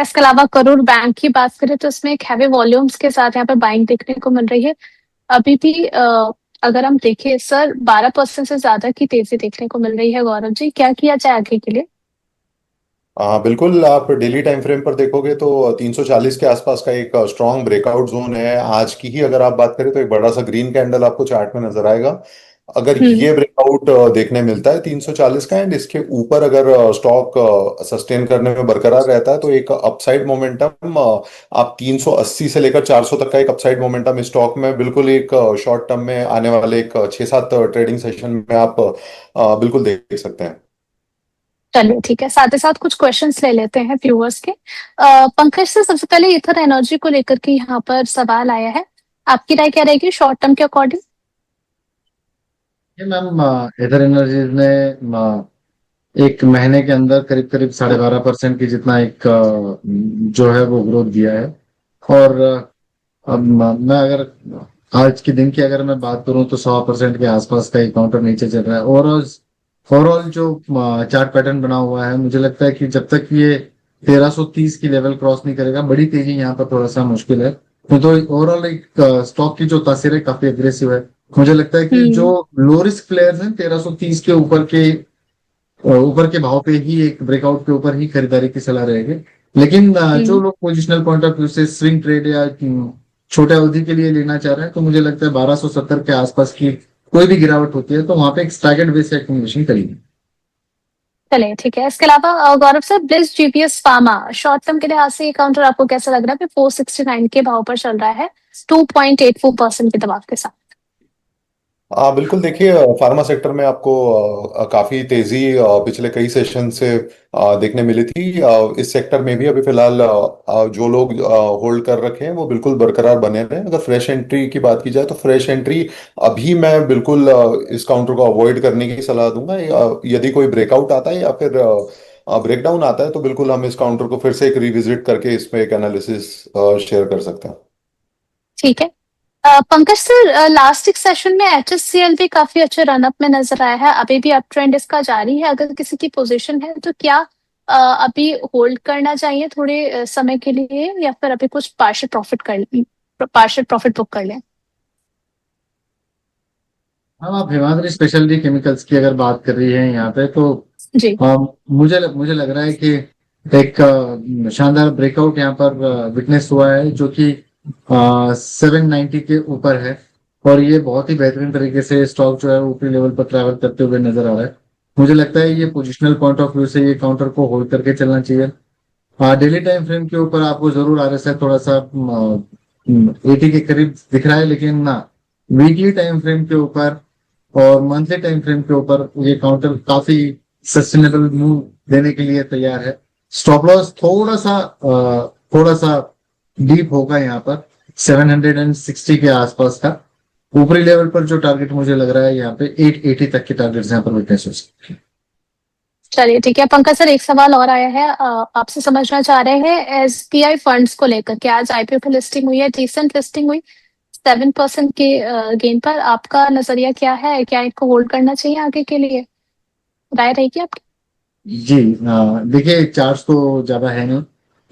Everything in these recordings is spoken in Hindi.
इसके अलावा करूर बैंक की बात करें तो इसमें एक हैवी वॉल्यूम्स के साथ यहाँ पर बाइंग देखने को मिल रही है। अभी भी अगर हम देखें सर 12% से ज्यादा की तेजी देखने को मिल रही है। गौरव जी, क्या किया जाए आगे के लिए? हाँ बिल्कुल, आप डेली टाइम फ्रेम पर देखोगे तो 340 के आसपास का एक स्ट्रॉन्ग ब्रेकआउट जोन है। आज की ही अगर आप बात करें तो एक बड़ा सा ग्रीन कैंडल आपको चार्ट में नजर आएगा। अगर हम्म। ये ब्रेकआउट देखने मिलता है 340 का एंड इसके ऊपर अगर स्टॉक सस्टेन करने में बरकरार रहता है तो एक अपसाइड मोमेंटम आप 380 से लेकर 400 तक का एक अपसाइड मोमेंटम स्टॉक में बिल्कुल एक शॉर्ट टर्म में आने वाले एक 6-7 ट्रेडिंग सेशन में आप बिल्कुल देख सकते हैं। चलिए ठीक है, साथ ही साथ कुछ क्वेश्चंस ले लेते हैं व्यूअर्स के। पंकज से सबसे पहले ईथर एनर्जी को लेकर के यहाँ पर सवाल आया है। आपकी राय क्या रहेगी शॉर्ट टर्म के अकॉर्डिंग? ये मैम, इधर एनर्जीज ने एक महीने के अंदर करीब करीब 12.5% की जितना एक जो है वो ग्रोथ दिया है। और अब मैं अगर आज के दिन की अगर मैं बात करूं तो 100% के आसपास का एक काउंटर नीचे चल रहा है। ओवरऑल ओवरऑल जो चार्ट पैटर्न बना हुआ है, मुझे लगता है कि जब तक ये 1330 की लेवल क्रॉस नहीं करेगा, बड़ी तेजी यहाँ पर थोड़ा सा मुश्किल है। तो ओवरऑल एक स्टॉक की जो तासीर है काफी अग्रेसिव है। मुझे लगता है कि जो हम्म। लो रिस्क प्लेयर्स हैं 1330 के ऊपर के भाव पे ही एक ब्रेकआउट के ऊपर ही खरीदारी की सलाह रहेगी। लेकिन जो हम्म। लोग पोजिशनल पॉइंट ऑफ व्यू से स्विंग ट्रेड या छोटे अवधि के लिए लेना चाह रहे हैं, तो मुझे लगता है 1270 के आसपास की कोई भी गिरावट होती है तो वहां पे एक स्टैगर्ड बेस एक्यूमुलेशन करेंगे। चलिए ठीक है, इसके अलावा गौरव सर ब्लिस जीपीएस फार्मा शॉर्ट टर्म के लिहाज से ये काउंटर आपको कैसा लग रहा है? 469 के भाव पर चल रहा है 2.84% के दबाव के साथ। बिल्कुल देखिए, फार्मा सेक्टर में आपको काफी तेजी पिछले कई सेशन से देखने मिली थी। इस सेक्टर में भी अभी फिलहाल जो लोग होल्ड कर रखे हैं वो बिल्कुल बरकरार बने रहे हैं। अगर फ्रेश एंट्री की बात की जाए तो फ्रेश एंट्री अभी मैं बिल्कुल इस काउंटर को अवॉइड करने की सलाह दूंगा। यदि कोई ब्रेकआउट आता है या फिर ब्रेकडाउन आता है तो बिल्कुल हम इस काउंटर को फिर से एक रिविजिट करके इसमें एक एनालिसिस शेयर कर सकते हैं। ठीक है। पंकज सर लास्ट एक सेशन में एचएससीएल भी काफी अच्छे रनअप में नजर आया है। अभी भी अप ट्रेंड इसका जारी है। अगर किसी की पोजीशन है तो क्या अभी होल्ड करना चाहिए थोड़े समय के लिए, या फिर अभी कुछ पार्शियल प्रॉफिट बुक कर लें? हाँ, आप हिमाद्री स्पेशलिटी केमिकल्स की अगर बात कर रही हैं यहाँ पे तो जी। मुझे लग रहा है कि एक शानदार ब्रेकआउट यहाँ पर विटनेस हुआ है जो कि 790 के ऊपर है। और ये बहुत ही बेहतरीन तरीके से स्टॉक जो है ऊपरी लेवल पर ट्रैवल करते हुए नजर आ रहा है। मुझे लगता है ये पोजिशनल पॉइंट ऑफ व्यू से ये काउंटर को होल्ड करके चलना चाहिए। डेली टाइम फ्रेम के ऊपर आपको जरूर आरएसआई थोड़ा सा 80 के करीब दिख रहा है, लेकिन ना वीकली टाइम फ्रेम के ऊपर और मंथली टाइम फ्रेम के ऊपर ये काउंटर काफी सस्टेनेबल मूव देने के लिए तैयार है। स्टॉप लॉस थोड़ा सा डीप होगा यहाँ पर 760 के आसपास का। ऊपरी लेवल पर जो टारगेट मुझे लग रहा है यहाँ पे 880 तक के टारगेट यहाँ पर विटनेस हो सकते हैं। चलिए ठीक है पंकज सर, एक सवाल और आया है। आपसे समझना चाह रहे हैं एसबीआई फंड्स को लेकर के। आज आईपीओ की लिस्टिंग हुई है, डिसेंट लिस्टिंग हुई 7% के गेन पर। आपका नजरिया क्या है? क्या इनको होल्ड करना चाहिए आगे के लिए? राय रहेगी आपकी? जी, देखिए चार्ज तो ज्यादा है नहीं,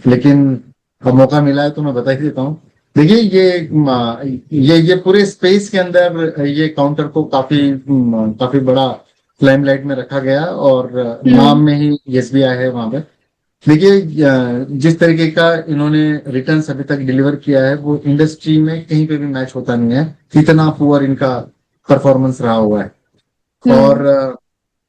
लेकिन अब मौका मिला है तो मैं बता ही देता हूँ। देखिए ये पूरे स्पेस के अंदर ये काउंटर को काफी बड़ा लाइमलाइट में रखा गया और हम्म। नाम में ही एसबीआई है वहां पे। देखिए जिस तरीके का इन्होंने रिटर्न्स अभी तक डिलीवर किया है वो इंडस्ट्री में कहीं पे भी मैच होता नहीं है। इतना पुअर इनका परफॉर्मेंस रहा हुआ है। हम्म। और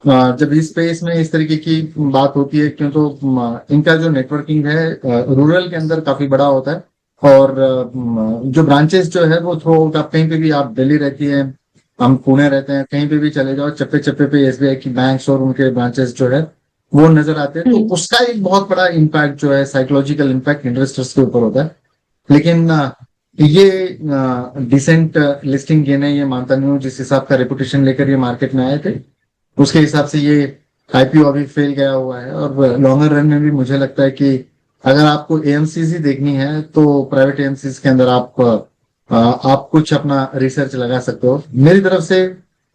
जब इस स्पेस में इस तरीके की बात होती है, क्यों तो इनका जो नेटवर्किंग है रूरल के अंदर काफी बड़ा होता है। और जो ब्रांचेस जो है वो थ्रू आउट, आप कहीं पे भी, आप दिल्ली रहती है, हम पुणे रहते हैं, कहीं पे भी चले जाओ, चप्पे चप्पे पे एसबीआई की बैंक्स और उनके ब्रांचेस जो है वो नजर आते हैं। तो हम्म। उसका एक बहुत बड़ा इम्पैक्ट जो है, साइकोलॉजिकल इम्पैक्ट इन्वेस्टर्स के ऊपर होता है। लेकिन ये डिसेंट लिस्टिंग गेन है, ये मानता नहीं हूँ। जिस हिसाब का रेपुटेशन लेकर ये मार्केट में आए थे उसके हिसाब से ये आईपीओ अभी फेल गया हुआ है। और लॉन्गर रन में भी मुझे लगता है कि अगर आपको एएमसीज ही देखनी है तो प्राइवेट एएमसीज के अंदर आप कुछ अपना रिसर्च लगा सकते हो। मेरी तरफ से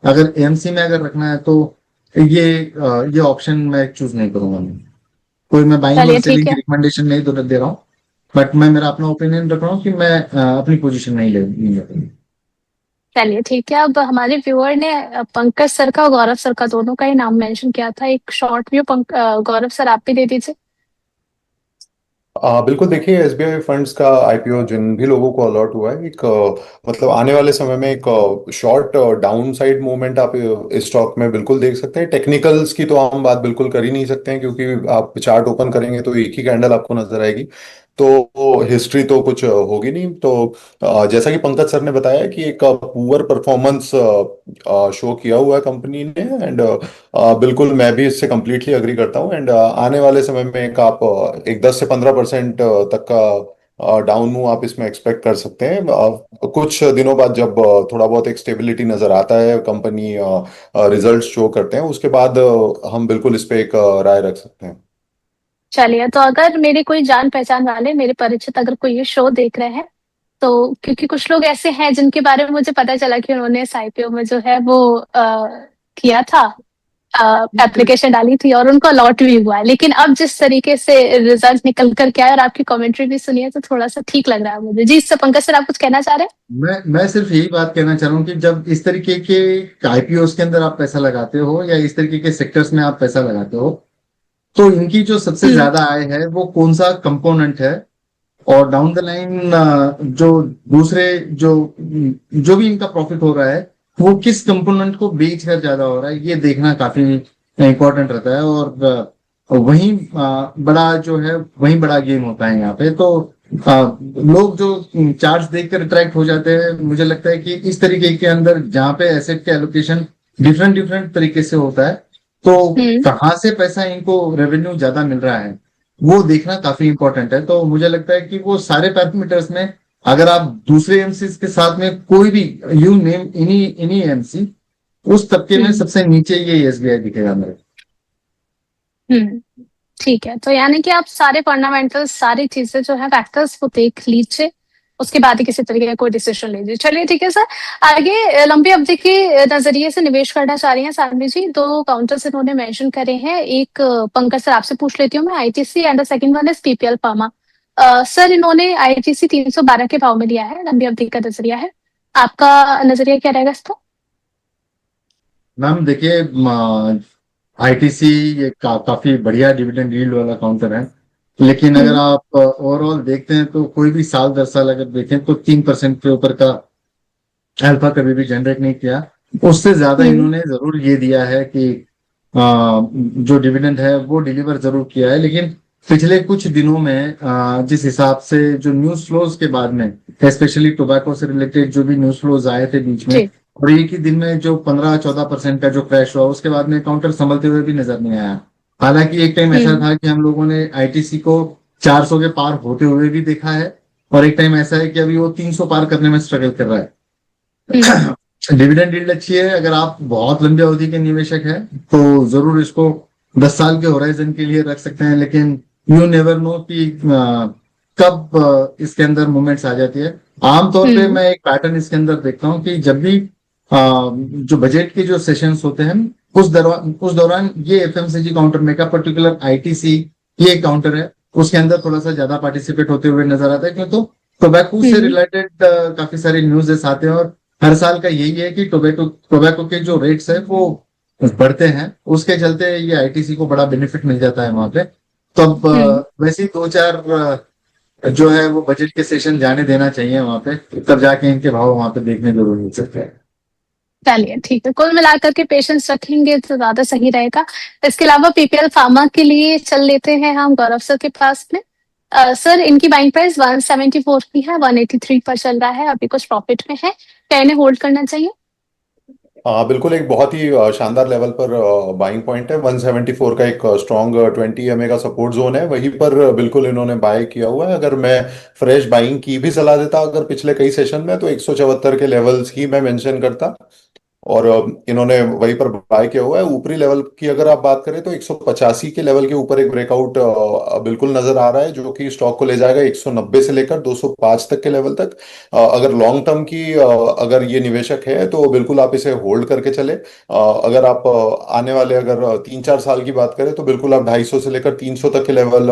अगर एएमसी में अगर रखना है तो ये ऑप्शन मैं चूज नहीं करूंगा मैं। कोई मैं बाइंग और चलिए ठीक सेलिंग की है। रिकमेंडेशन नहीं दे रहा हूँ, बट मैं मेरा अपना ओपिनियन रख रहा हूँ कि मैं अपनी पोजीशन नहीं ले। चलिए ठीक है। अब हमारे व्यूअर ने पंकज सर का और गौरव सर का दोनों का ही नाम मेंशन किया था। एक शॉर्ट व्यू गौरव सर आप भी दे दीजिए। बिल्कुल देखिए, एसबीआई फंड्स का आईपीओ जिन भी लोगों को अलॉट हुआ है, एक मतलब आने वाले समय में एक शॉर्ट डाउन साइड मूवमेंट आप इस स्टॉक में बिल्कुल देख सकते हैं। टेक्निकल्स की तो हम बात बिल्कुल कर ही नहीं सकते हैं, क्योंकि आप चार्ट ओपन करेंगे तो एक ही कैंडल आपको नजर आएगी, तो हिस्ट्री तो कुछ होगी नहीं। तो जैसा कि पंकज सर ने बताया कि एक पुअर परफॉर्मेंस शो किया हुआ है कंपनी ने, एंड बिल्कुल मैं भी इससे कंप्लीटली अग्री करता हूँ। एंड आने वाले समय में एक आप एक 10 से 15% तक का डाउन मूव आप इसमें एक्सपेक्ट कर सकते हैं। कुछ दिनों बाद जब थोड़ा बहुत एक स्टेबिलिटी नजर आता है, कंपनी रिजल्ट्स शो करते हैं, उसके बाद हम बिल्कुल इस पे एक राय रख सकते हैं। चलिए, तो अगर मेरे कोई जान पहचान वाले, मेरे परिचित अगर कोई ये शो देख रहे हैं, तो क्योंकि कुछ लोग ऐसे हैं जिनके बारे में मुझे पता चला कि उन्होंने इस आईपीओ में जो है वो किया था, एप्लीकेशन डाली थी और उनको अलॉट भी हुआ है, लेकिन अब जिस तरीके से रिजल्ट निकल कर के आया और आपकी कमेंट्री भी सुनी है, तो थोड़ा सा ठीक लग रहा है मुझे। जी इससे पंकज सर आप कुछ कहना चाह रहे हैं? मैं सिर्फ यही बात कहना चाह रहा हूँ कि जब इस तरीके के आईपीओ के अंदर आप पैसा लगाते हो या इस तरीके के सेक्टर्स में आप पैसा लगाते हो, तो इनकी जो सबसे हम्म। ज्यादा आय है वो कौन सा कंपोनेंट है, और डाउन द लाइन जो दूसरे जो जो भी इनका प्रॉफिट हो रहा है वो किस कंपोनेंट को बेच कर ज्यादा हो रहा है, ये देखना काफी इंपॉर्टेंट रहता है। और वही बड़ा जो है वही बड़ा गेम होता है यहाँ पे। तो लोग जो चार्ट्स देखकर अट्रैक्ट हो जाते हैं, मुझे लगता है कि इस तरीके के अंदर जहाँ पे एसेट के एलोकेशन डिफरेंट डिफरेंट तरीके से होता है, तो हम्म। कहाँ से पैसा इनको रेवेन्यू ज्यादा मिल रहा है वो देखना काफी इंपॉर्टेंट है। तो मुझे लगता है कि वो सारे पैरामीटर्स में अगर आप दूसरे एमसीज के साथ में कोई भी यू नेम इन्हीं इन्हीं एमसी, उस तबके में हम्म। सबसे नीचे ये एसबीआई दिखेगा मेरे। हम्म। ठीक है, तो यानी कि आप सारे फंडामेंटल्स, सारी चीजें जो है फैक्टर्स वो देख लीजिए, उसके बाद ही किसी तरीके का कोई डिसीजन लीजिए। चलिए ठीक है सर। आगे लंबी अवधि के नजरिए से निवेश करना चाह रही हैं सानवी जी, दो काउंटर्स इन्होंने मेंशन करे हैं। एक पंकज सर आपसे पूछ लेती हूँ मैं, ITC, and the second one is PPL pharma. Sir इन्होंने आईटीसी 312 के भाव में लिया है, लंबी अवधि का नजरिया है, आपका नजरिया क्या रहेगा इस पर? मैम देखिए, आईटीसी ये काफी बढ़िया डिविडेंड यील्ड वाला काउंटर है, लेकिन अगर हम्म। आप ओवरऑल देखते हैं तो कोई भी साल दर साल अगर देखें तो 3% के ऊपर का अल्फा कभी भी जनरेट नहीं किया। उससे ज्यादा हम्म। इन्होंने जरूर ये दिया है कि जो डिविडेंड है वो डिलीवर जरूर किया है, लेकिन पिछले कुछ दिनों में जिस हिसाब से जो न्यूज फ्लोज के बाद में, स्पेशली टोबैको से रिलेटेड जो भी न्यूज फ्लोज आए थे बीच में, जी। और एक ही दिन में जो 15-14% का जो क्रैश हुआ, उसके बाद में काउंटर संभलते हुए भी नजर नहीं आया। हालांकि एक टाइम ऐसा हम्म। था कि हम लोगों ने आईटीसी को 400 के पार होते हुए भी देखा है, और एक टाइम ऐसा है कि अभी वो 300 पार करने में स्ट्रगल कर रहा है। हम्म। डिविडेंड यील्ड अच्छी है, अगर आप बहुत लंबी अवधि के निवेशक हैं तो जरूर इसको 10 साल के होराइजन के लिए रख सकते हैं, लेकिन यू नेवर नो कि कब इसके अंदर मूवमेंट्स आ जाती है। आमतौर पे हम्म। मैं एक पैटर्न इसके अंदर देखता हूँ कि जब भी जो बजट के जो सेशंस होते हैं उस दौरान ये एफएमसीजी काउंटर में का पर्टिकुलर आईटीसी ये काउंटर है, उसके अंदर थोड़ा सा ज्यादा पार्टिसिपेट होते हुए नजर आता है, क्यों तो टोबैको से हम्म। रिलेटेड काफी सारे न्यूज़ आते हैं, और हर साल का यही है कि टोबैको के जो रेट्स है वो बढ़ते हैं, उसके चलते ये आईटीसी को बड़ा बेनिफिट मिल जाता है वहां पे। तो अब हम्म। वैसे ही 2-4 जो है वो बजट के सेशन जाने देना चाहिए वहां पे, तब जाके इनके भाव वहां पे देखने जरूर मिल सकते हैं। चलिए ठीक है, कुल मिलाकर के पेशेंस रखेंगे तो ज्यादा सही रहेगा। इसके अलावा पीपीएल फार्मा के लिए चल लेते हैं हम गौरव सर के पास में। सर इनकी बाइंग प्राइस 174 की है, 183 पर चल रहा है, अभी कुछ प्रॉफिट में है, क्या इन्हें होल्ड करना चाहिए? हाँ बिल्कुल, एक बहुत ही शानदार लेवल पर बाइंग पॉइंट है। 174 का एक स्ट्रॉन्ग 20 EMA का सपोर्ट जोन है, वहीं पर बिल्कुल इन्होंने बाय किया हुआ है। अगर मैं फ्रेश बाइंग की भी सलाह देता अगर पिछले कई सेशन में, तो 174 के लेवल्स ही मैं मेंशन करता। और इन्होंने वहीं पर बाय किया हुआ है। ऊपरी लेवल की अगर आप बात करें तो 185 के लेवल के ऊपर एक ब्रेकआउट बिल्कुल नजर आ रहा है, जो कि स्टॉक को ले जाएगा 190 से लेकर 205 तक के लेवल तक। अगर लॉन्ग टर्म की अगर ये निवेशक है तो बिल्कुल आप इसे होल्ड करके चले। अगर आप आने वाले अगर 3-4 साल की बात करें तो बिल्कुल आप 250 से लेकर 300 तक के लेवल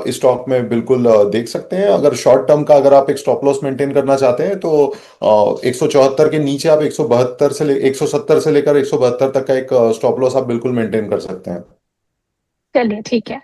इस स्टॉक में बिल्कुल देख सकते हैं। अगर शॉर्ट टर्म का अगर आप एक स्टॉप लॉस मेंटेन करना चाहते हैं तो 174 के नीचे आप 170 से लेकर 172 तक का एक स्टॉप लॉस आप बिल्कुल मेंटेन कर सकते हैं। चलिए ठीक है।